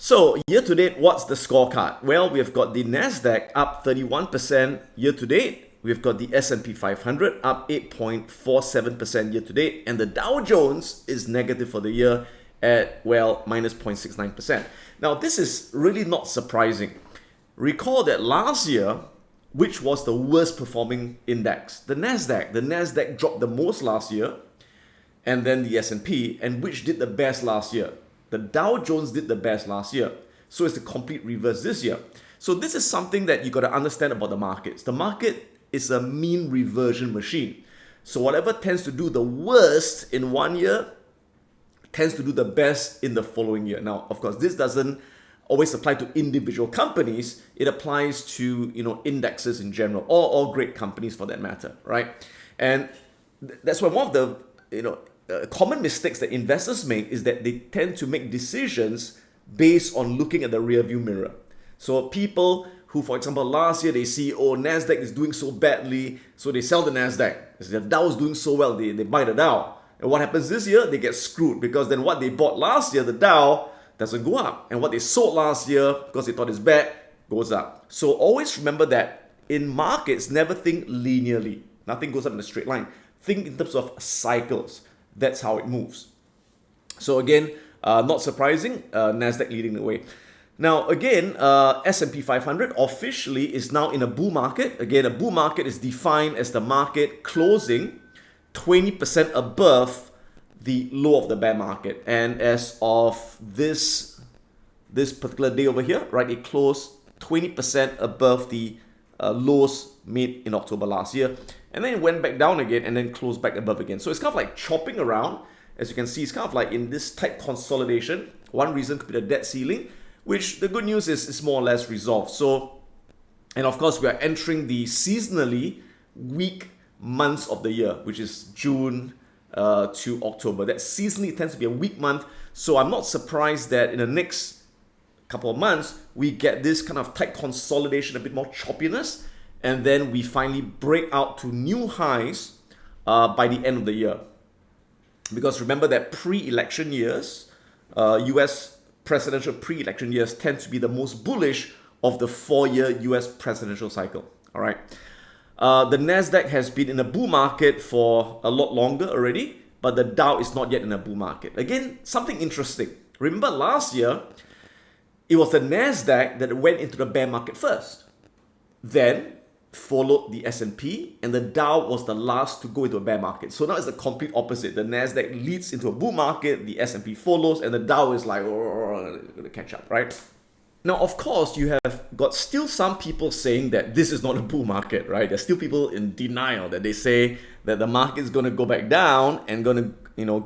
So year to date, what's the scorecard? Well, we've got the Nasdaq up 31% year to date. We've got the S&P 500 up 8.47% year to date, and the Dow Jones is negative for the year at, well, minus 0.69%. Now, this is really not surprising. Recall that last year, which was the worst performing index? The Nasdaq. The Nasdaq dropped the most last year, and then the S&P, and which did the best last year? The Dow Jones did the best last year. So it's the complete reverse this year. So this is something that you got to understand about the markets. The market is a mean reversion machine. So whatever tends to do the worst in one year tends to do the best in the following year. Now, of course, this doesn't always apply to individual companies. It applies to indexes in general, or all great companies for that matter, right? And that's why one of the common mistakes that investors make is that they tend to make decisions based on looking at the rearview mirror. So people who, for example, last year they see, oh, Nasdaq is doing so badly, so they sell the Nasdaq. The Dow is doing so well, they buy the Dow. And what happens this year? They get screwed, because then what they bought last year, the Dow, doesn't go up. And what they sold last year, because they thought it's bad, goes up. So always remember that in markets, never think linearly. Nothing goes up in a straight line. Think in terms of cycles. That's how it moves. So again, not surprising, Nasdaq leading the way. Now again, S&P 500 officially is now in a bull market. Again, a bull market is defined as the market closing 20% above the low of the bear market. And as of this particular day over here, right, it closed 20% above the lows made in October last year. And then it went back down again and then closed back above again. So it's kind of like chopping around. As you can see, it's kind of like in this tight consolidation. One reason could be the debt ceiling, which the good news is more or less resolved. So, and of course, we are entering the seasonally weak months of the year, which is June to October. That seasonally tends to be a weak month. So I'm not surprised that in the next couple of months, we get this kind of tight consolidation, a bit more choppiness, and then we finally break out to new highs by the end of the year. Because remember that pre-election years, US presidential pre-election years tend to be the most bullish of the 4-year US presidential cycle. All right. The Nasdaq has been in a bull market for a lot longer already, but the Dow is not yet in a bull market. Again, something interesting. Remember last year, it was the Nasdaq that went into the bear market first. Then followed the S&P, and the Dow was the last to go into a bear market. So now it's the complete opposite. The Nasdaq leads into a bull market, the S&P follows, and the Dow is like, going to catch up, right? Now, of course, you have got still some people saying that this is not a bull market, right? There's still people in denial that they say that the market is going to go back down and going to,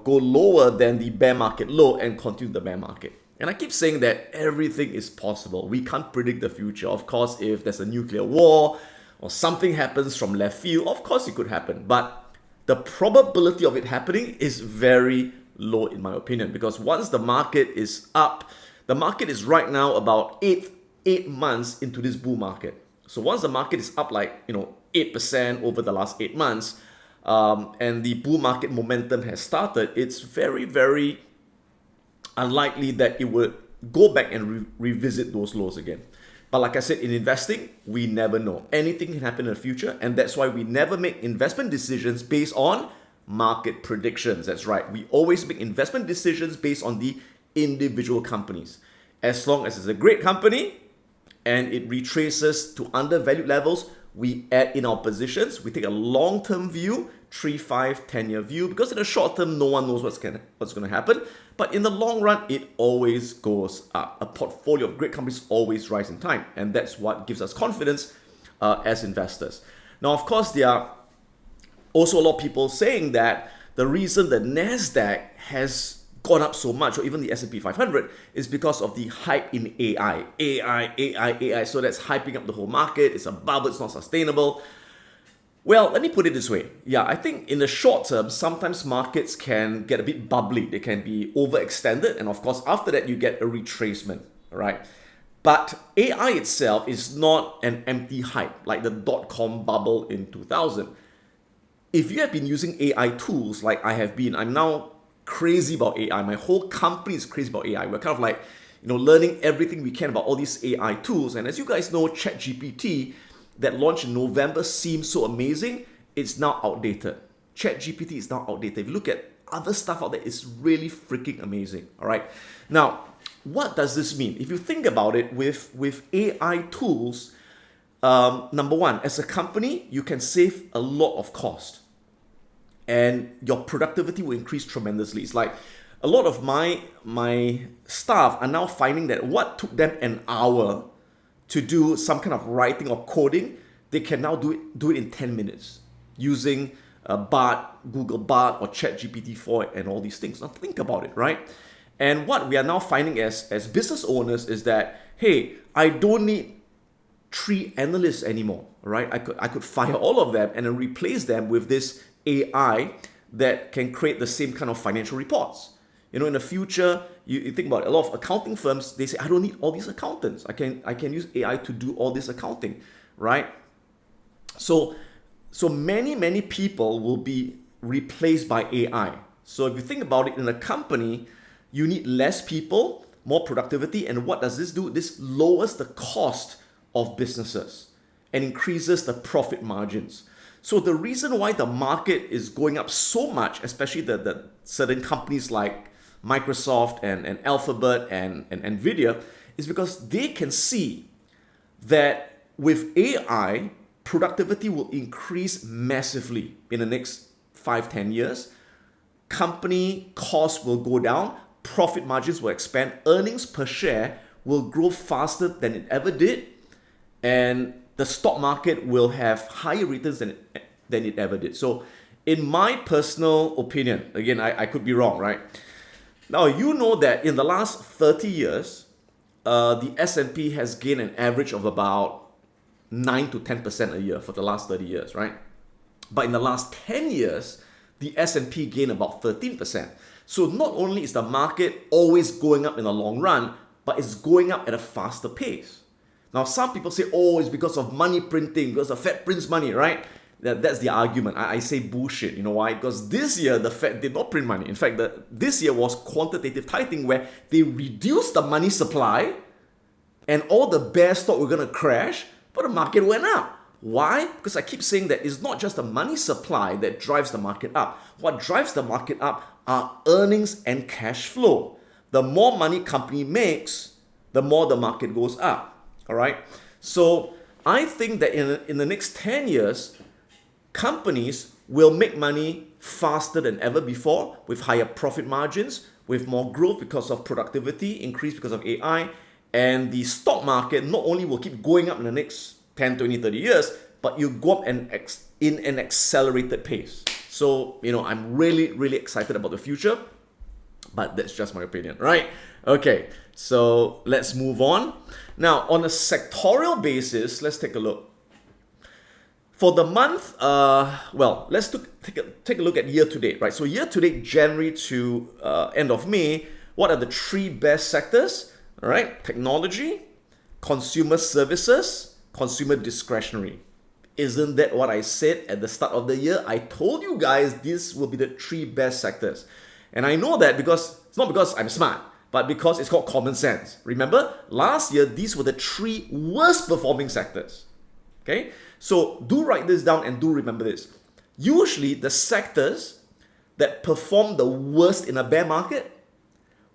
go lower than the bear market low and continue the bear market. And I keep saying that everything is possible. We can't predict the future. Of course, if there's a nuclear war or something happens from left field, of course it could happen. But the probability of it happening is very low in my opinion, because once the market is up, the market is right now about eight months into this bull market. So once the market is up like 8% over the last 8 months, and the bull market momentum has started, it's very, very unlikely that it would go back and revisit those lows again. But like I said, in investing, we never know. Anything can happen in the future, and that's why we never make investment decisions based on market predictions. That's right. We always make investment decisions based on the individual companies. As long as it's a great company and it retraces to undervalued levels, we add in our positions. We take a long-term view, 3, 5, 10-year view, because in the short term, no one knows what's going to happen. But in the long run, it always goes up. A portfolio of great companies always rise in time, and that's what gives us confidence as investors. Now, of course, there are also a lot of people saying that the reason the Nasdaq has gone up so much, or even the S&P 500, is because of the hype in AI. AI. So that's hyping up the whole market. It's a bubble. It's not sustainable. Well, let me put it this way. Yeah, I think in the short term, sometimes markets can get a bit bubbly. They can be overextended. And of course, after that, you get a retracement, right? But AI itself is not an empty hype like the dot-com bubble in 2000. If you have been using AI tools like I have been, I'm now crazy about AI. My whole company is crazy about AI. We're kind of like, learning everything we can about all these AI tools. And as you guys know, ChatGPT that launched in November seems so amazing. It's now outdated. ChatGPT is now outdated. If you look at other stuff out there, it's really freaking amazing. All right. Now, what does this mean? If you think about it, with AI tools, number one, as a company, you can save a lot of cost, and your productivity will increase tremendously. It's like a lot of my staff are now finding that what took them an hour to do some kind of writing or coding, they can now do it in 10 minutes using Bard, Google Bard, or ChatGPT 4 and all these things. Now think about it, right? And what we are now finding as business owners is that, hey, I don't need 3 analysts anymore, right? I could fire all of them and then replace them with this AI that can create the same kind of financial reports. In the future, you think about it, a lot of accounting firms, they say, I don't need all these accountants. I can use AI to do all this accounting, right? So many people will be replaced by AI. So if you think about it, in a company, you need less people, more productivity. And what does this do? This lowers the cost of businesses and increases the profit margins. So the reason why the market is going up so much, especially the certain companies like Microsoft and Alphabet and Nvidia, is because they can see that with AI, productivity will increase massively in the next 5-10 years. Company costs will go down, profit margins will expand, earnings per share will grow faster than it ever did, and the stock market will have higher returns than it ever did. So in my personal opinion, again, I could be wrong, right? Now, you know that in the last 30 years, the S&P has gained an average of about 9 to 10% a year for the last 30 years, right? But in the last 10 years, the S&P gained about 13%. So not only is the market always going up in the long run, but it's going up at a faster pace. Now, some people say, oh, it's because of money printing, because the Fed prints money, right? That's the argument. I say bullshit. You know why? Because this year, the Fed did not print money. In fact, this year was quantitative tightening, where they reduced the money supply and all the bear stock were going to crash, but the market went up. Why? Because I keep saying that it's not just the money supply that drives the market up. What drives the market up are earnings and cash flow. The more money company makes, the more the market goes up. All right? So I think that in the next 10 years, companies will make money faster than ever before, with higher profit margins, with more growth because of productivity, increase because of AI, and the stock market not only will keep going up in the next 10, 20, 30 years, but you go up in an accelerated pace. So, I'm really, really excited about the future, but that's just my opinion, right? Okay, so let's move on. Now, on a sectorial basis, let's take a look. For the month, let's take a look at year to date, right? So year to date, January to end of May, what are the 3 best sectors? All right, technology, consumer services, consumer discretionary. Isn't that what I said at the start of the year? I told you guys this will be the 3 best sectors. And I know that because it's not because I'm smart, but because it's called common sense. Remember, last year, these were the 3 worst performing sectors. Okay, so do write this down and do remember this. Usually, the sectors that perform the worst in a bear market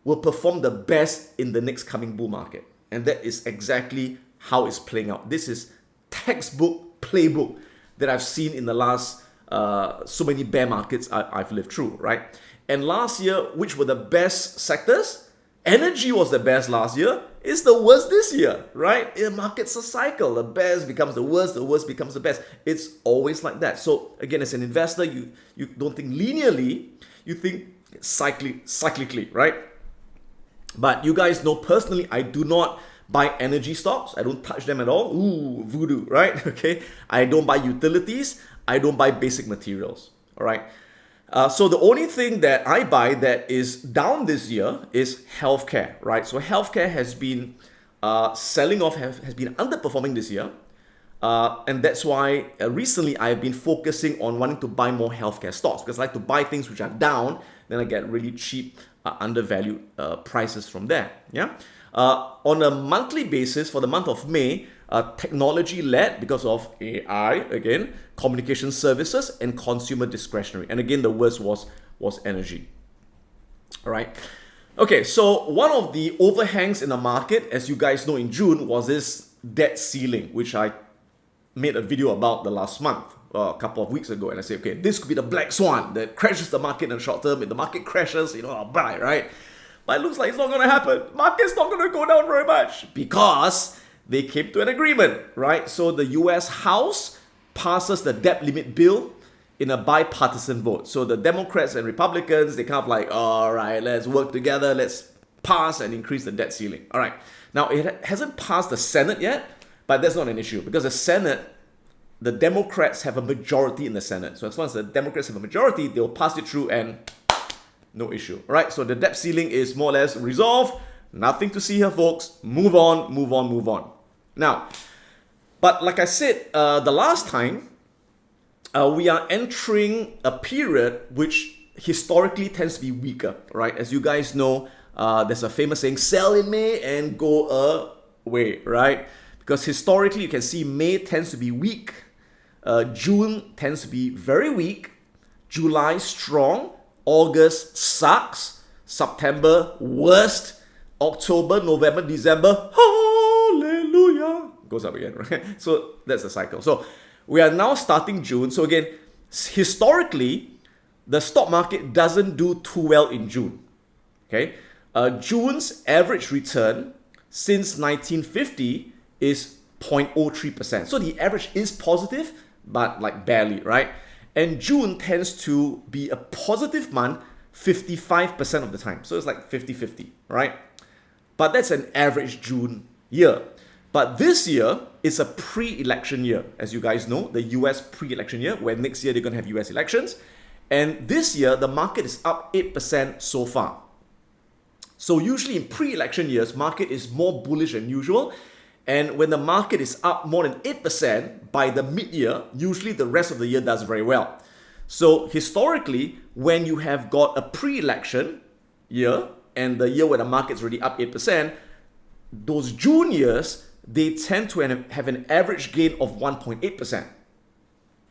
will perform the best in the next coming bull market. And that is exactly how it's playing out. This is textbook playbook that I've seen in the last so many bear markets I've lived through, right? And last year, which were the best sectors? Energy was the best last year. It's the worst this year, right? The market's a cycle. The best becomes the worst becomes the best. It's always like that. So again, as an investor, you don't think linearly, you think cyclically, right? But you guys know personally, I do not buy energy stocks. I don't touch them at all. Ooh, voodoo, right? Okay. I don't buy utilities. I don't buy basic materials. All right. So the only thing that I buy that is down this year is healthcare, right? So healthcare has been selling off, has been underperforming this year. And that's why recently I've been focusing on wanting to buy more healthcare stocks, because I like to buy things which are down then I get really cheap, undervalued prices from there. Yeah. On a monthly basis for the month of May, technology led because of AI again, communication services and consumer discretionary. And again, the worst was energy. All right. Okay, so one of the overhangs in the market, as you guys know, in June was this debt ceiling, which I made a video about the last month, a couple of weeks ago, and I said, okay, this could be the black swan that crashes the market in the short term. If the market crashes, I'll buy, right? But it looks like it's not going to happen. Market's not going to go down very much because they came to an agreement, right? So the US House passes the debt limit bill in a bipartisan vote. So the Democrats and Republicans, they kind of like, all right, let's work together, let's pass and increase the debt ceiling. All right. Now, it hasn't passed the Senate yet, but that's not an issue because the Senate, the Democrats have a majority in the Senate. So as long as the Democrats have a majority, they'll pass it through and no issue. All right. So the debt ceiling is more or less resolved. Nothing to see here, folks. Move on, move on, move on. Now, but like I said, the last time, we are entering a period which historically tends to be weaker, right? As you guys know, there's a famous saying, sell in May and go away, right? Because historically, you can see May tends to be weak. June tends to be very weak. July, strong. August, sucks. September, worst. October, November, December, hallelujah. Goes up again, right? So that's the cycle. So we are now starting June. So again, historically, the stock market doesn't do too well in June. Okay, June's average return since 1950 is 0.03%. So the average is positive, but like barely, right? And June tends to be a positive month 55% of the time. So it's like 50-50, right? But that's an average June year. But this year is a pre-election year. As you guys know, the US pre-election year, where next year they're going to have US elections. And this year, the market is up 8% so far. So usually in pre-election years, market is more bullish than usual. And when the market is up more than 8% by the mid-year, usually the rest of the year does very well. So historically, when you have got a pre-election year and the year where the market's already up 8%, those June years, they tend to have an average gain of 1.8%,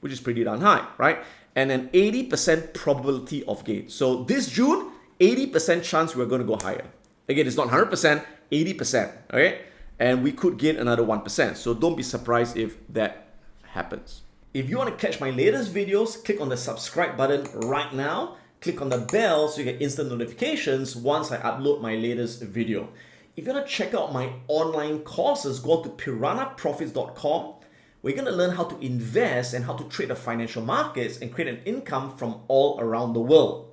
which is pretty darn high, right? And an 80% probability of gain. So this June, 80% chance we're going to go higher. Again, it's not 100%, 80%, okay? And we could gain another 1%. So don't be surprised if that happens. If you want to catch my latest videos, click on the subscribe button right now. Click on the bell so you get instant notifications once I upload my latest video. If you want to check out my online courses, go to piranhaprofits.com. We're going to learn how to invest and how to trade the financial markets and create an income from all around the world.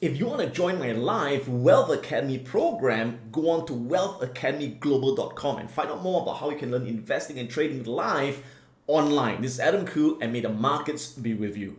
If you want to join my live Wealth Academy program, go on to wealthacademyglobal.com and find out more about how you can learn investing and trading live online. This is Adam Khoo, and may the markets be with you.